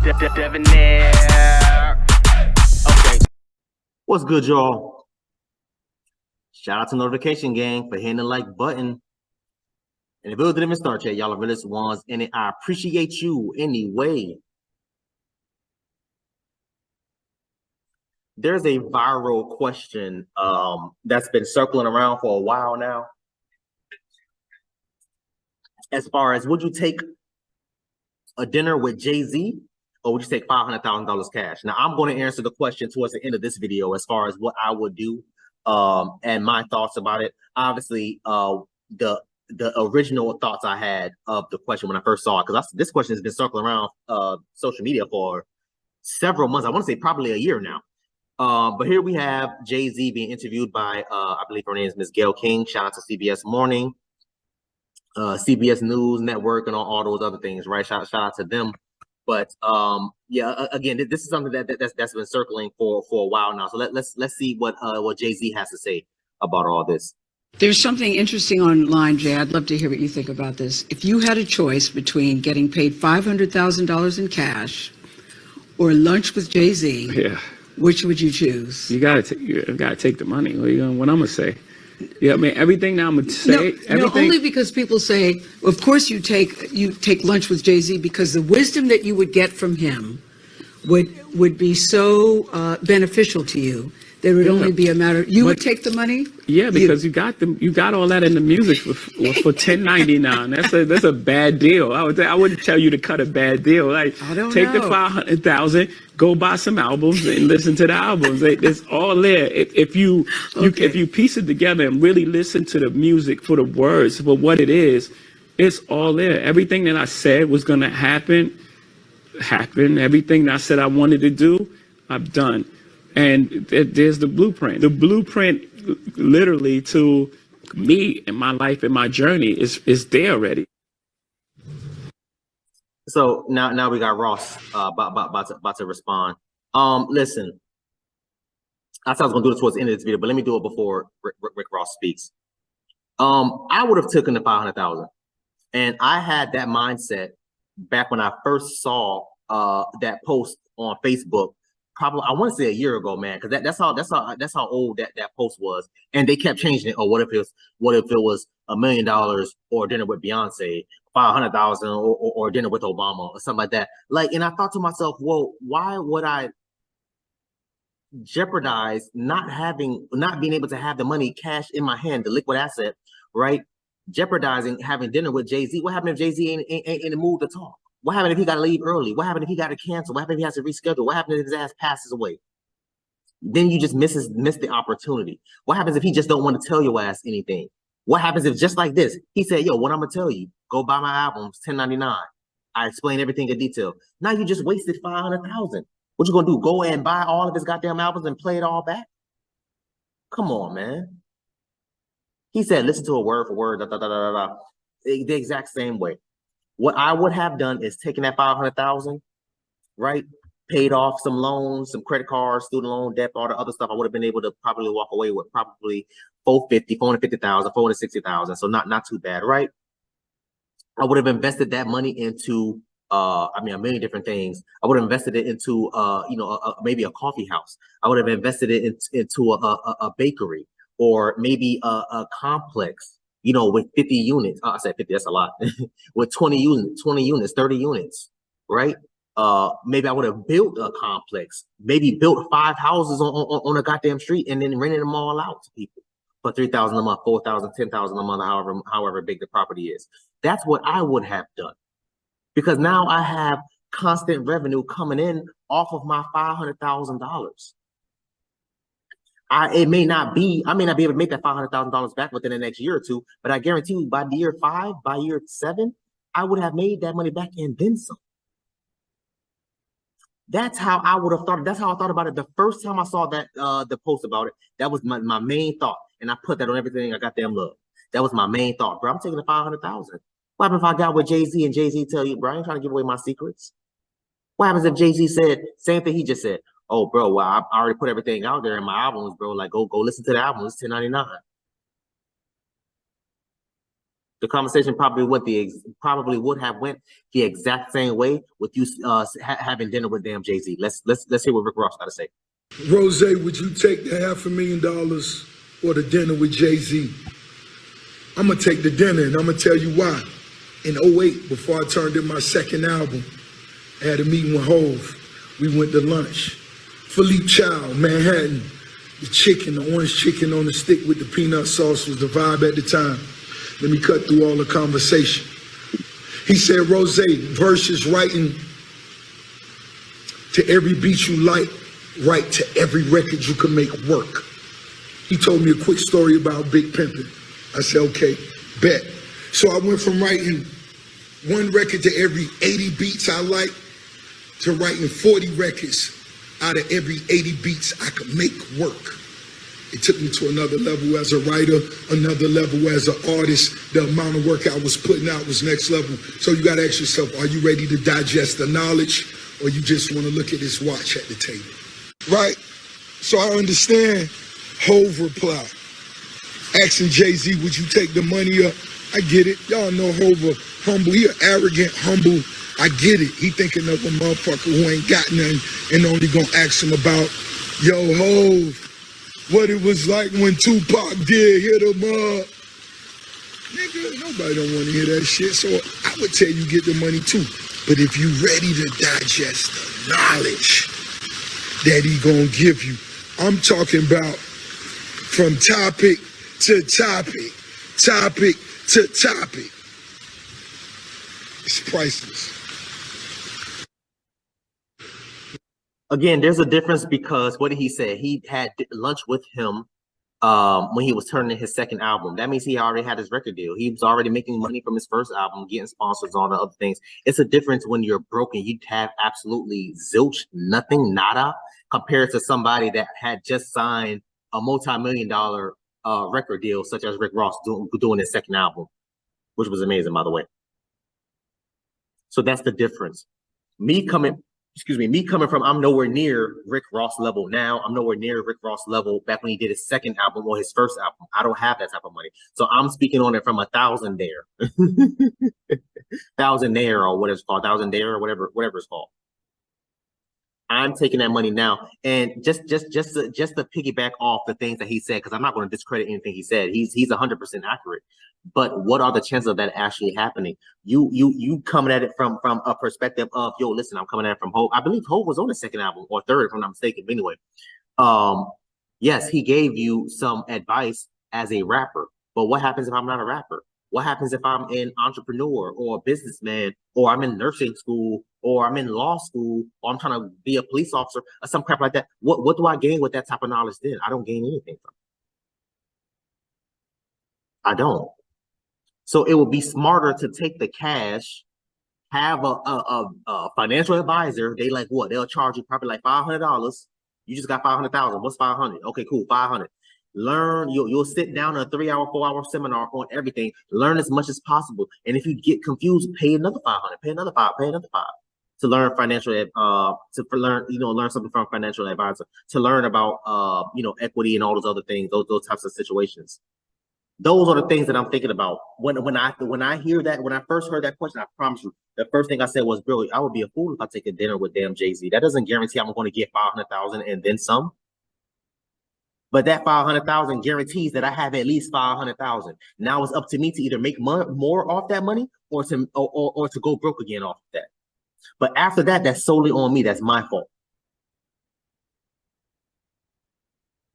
Okay. What's good, y'all? Shout out to Notification Gang for hitting the like button. And if it didn't even start yet, y'all are realest ones, and I appreciate you anyway. There's a viral question that's been circling around for a while now. As far as, would you take a dinner with Jay-Z or would you take $500,000 cash? Now, I'm going to answer the question towards the end of this video as far as what I would do and my thoughts about it. Obviously, the original thoughts I had of the question when I first saw it, because this question has been circling around social media for several months. I want to say probably a year now. But here we have Jay-Z being interviewed by, I believe her name is Ms. Gayle King. Shout out to CBS Morning, CBS News Network, and all those other things, right? Shout out to them. But yeah, again, this is something that's been circling for a while now. So let's see what Jay-Z has to say about all this. There's something interesting online, Jay. I'd love to hear what you think about this. If you had a choice between getting paid $500,000 in cash or lunch with Jay-Z, yeah, which would you choose? You gotta take the money. What I'm gonna say? Yeah, I mean, everything that I'm gonna say. No, only because people say, of course you take lunch with Jay-Z, because the wisdom that you would get from him would be so beneficial to you. There would only be a matter. You would take the money. Yeah, because you got all that in the music for $10.99. That's a bad deal. I wouldn't tell you to cut a bad deal. Like, take the $500,000, go buy some albums and listen to the albums. It's all there. If you piece it together and really listen to the music for the words, for what it is, it's all there. Everything that I said was gonna happen. Everything that I said I wanted to do, I've done. And there's the blueprint. The blueprint, literally, to me and my life and my journey is there already. So now we got Ross about to respond. Listen, I thought I was gonna do this towards the end of this video, but let me do it before Rick Ross speaks. I would have taken the 500,000, and I had that mindset back when I first saw that post on Facebook. Probably, I want to say a year ago, man, because that's how old that post was, and they kept changing it. Or what if it was $1 million or dinner with Beyonce, 500,000 or dinner with Obama or something like that. Like, and I thought to myself, well, why would I jeopardize not being able to have the money cash in my hand, the liquid asset, right? Jeopardizing having dinner with Jay-Z. What happened if Jay-Z ain't in the mood to talk? What happened if he got to leave early? What happened if he got to cancel? What happened if he has to reschedule? What happened if his ass passes away? Then you just miss the opportunity. What happens if he just don't want to tell your ass anything? What happens if, just like this, he said, yo, what I'm gonna tell you, go buy my albums, $10.99. I explain everything in detail. Now you just wasted 500,000. What you gonna do? Go and buy all of his goddamn albums and play it all back? Come on, man. He said, listen to it word for word, the exact same way. What I would have done is taken that 500,000, right? Paid off some loans, some credit cards, student loan debt, all the other stuff. I would have been able to probably walk away with probably 450,000, 460,000. So not too bad, right? I would have invested that money into, a million different things. I would have invested it into, maybe a coffee house. I would have invested it into a bakery, or maybe a complex, with 50 units. I said 50, that's a lot. With 20 units, 30 units, right? Maybe I would have built a complex, maybe built 5 houses on a goddamn street and then rented them all out to people for $3,000 a month, $4,000, $10,000 a month, however big the property is. That's what I would have done, because now I have constant revenue coming in off of my $500,000. I may not be able to make that $500,000 back within the next year or two, but I guarantee you by year 5, by year 7, I would have made that money back and then some. That's how I would have thought. That's how I thought about it the first time I saw that the post about it. That was my main thought, and I put that on everything I goddamn love. That was my main thought, bro. I'm taking the 500,000. What happens if I got with Jay-Z and Jay-Z tell you, bro, I ain't trying to give away my secrets? What happens if Jay-Z said same thing he just said? Oh, bro, well, I already put everything out there in my albums, bro. Like, go listen to the album. It's $10.99. The conversation probably would have went the exact same way with you having dinner with damn Jay-Z. Let's hear what Rick Ross got to say. Rose, would you take the $500,000 or the dinner with Jay-Z? I'm gonna take the dinner, and I'm gonna tell you why. In 2008, before I turned in my second album, I had a meeting with Hov. We went to lunch. Philippe Chow, Manhattan. The chicken, the orange chicken on the stick with the peanut sauce was the vibe at the time. Let me cut through all the conversation. He said, Rose, verses writing to every beat you like, write to every record you can make work. He told me a quick story about Big Pimpin'. I said, okay, bet. So I went from writing one record to every 80 beats I like to writing 40 records out of every 80 beats I could make work. It took me to another level as a writer, another level as an artist. The amount of work I was putting out was next level. So you gotta ask yourself, are you ready to digest the knowledge, or you just wanna look at this watch at the table? Right? So I understand Hov reply. Asking Jay-Z, would you take the money up? I get it. Y'all know Hov humble. He arrogant, humble. I get it. He thinking of a motherfucker who ain't got nothing and only gonna ask him about, yo, Hov, what it was like when Tupac did hit him up. Nigga, nobody don't want to hear that shit. So I would tell you get the money too. But if you ready to digest the knowledge that he gonna give you, I'm talking about from topic to topic, topic to topic. It's priceless. Again, there's a difference because what did he say? He had lunch with him when he was turning in his second album. That means he already had his record deal. He was already making money from his first album, getting sponsors, all the other things. It's a difference when you're broken. You have absolutely zilch, nothing, nada, compared to somebody that had just signed a multi-million-dollar record deal, such as Rick Ross doing his second album, which was amazing, by the way. So that's the difference. Me coming from, I'm nowhere near Rick Ross level now. I'm nowhere near Rick Ross level back when he did his second album or his first album. I don't have that type of money. So I'm speaking on it from a thousandaire. Thousandaire, or what it's called, thousandaire, or whatever it's called. I'm taking that money now, and just to piggyback off the things that he said, because I'm not going to discredit anything he said. He's 100% accurate. But what are the chances of that actually happening? You coming at it from a perspective of, yo, listen, I'm coming at it from Hov. I believe Hov was on the second album or third, if I'm not mistaken. But anyway, yes, he gave you some advice as a rapper. But what happens if I'm not a rapper? What happens if I'm an entrepreneur or a businessman, or I'm in nursing school, or I'm in law school, or I'm trying to be a police officer, or some crap like that? What do I gain with that type of knowledge then? I don't gain anything from it. I don't. So it would be smarter to take the cash, have a financial advisor. They like what? They'll charge you probably like $500. You just got 500,000. What's 500? Okay, cool, 500. Learn. You'll sit down in a 3-hour, 4-hour seminar on everything. Learn as much as possible. And if you get confused, pay another 500. Pay another 5. Pay another 5 to learn financial. Learn something from a financial advisor. To learn about equity and all those other things. Those types of situations. Those are the things that I'm thinking about when I hear that. When I first heard that question, I promise you, the first thing I said was, "Billy, I would be a fool if I take a dinner with damn Jay-Z. That doesn't guarantee I'm going to get 500,000 and then some. But that 500,000 guarantees that I have at least 500,000. Now it's up to me to either make more off that money or to go broke again off of that. But after that, that's solely on me. That's my fault.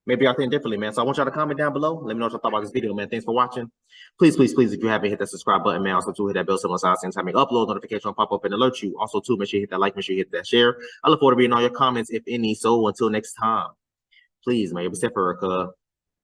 Maybe y'all think differently, man. So I want y'all to comment down below. Let me know what y'all thought about this video, man. Thanks for watching. Please, please, please, if you haven't hit that subscribe button, man, also hit that bell symbol on the side. Same time, upload notification will pop up and alert you. Also, make sure you hit that like, make sure you hit that share. I look forward to reading all your comments, if any. So until next time, please, man, be safe, Erica.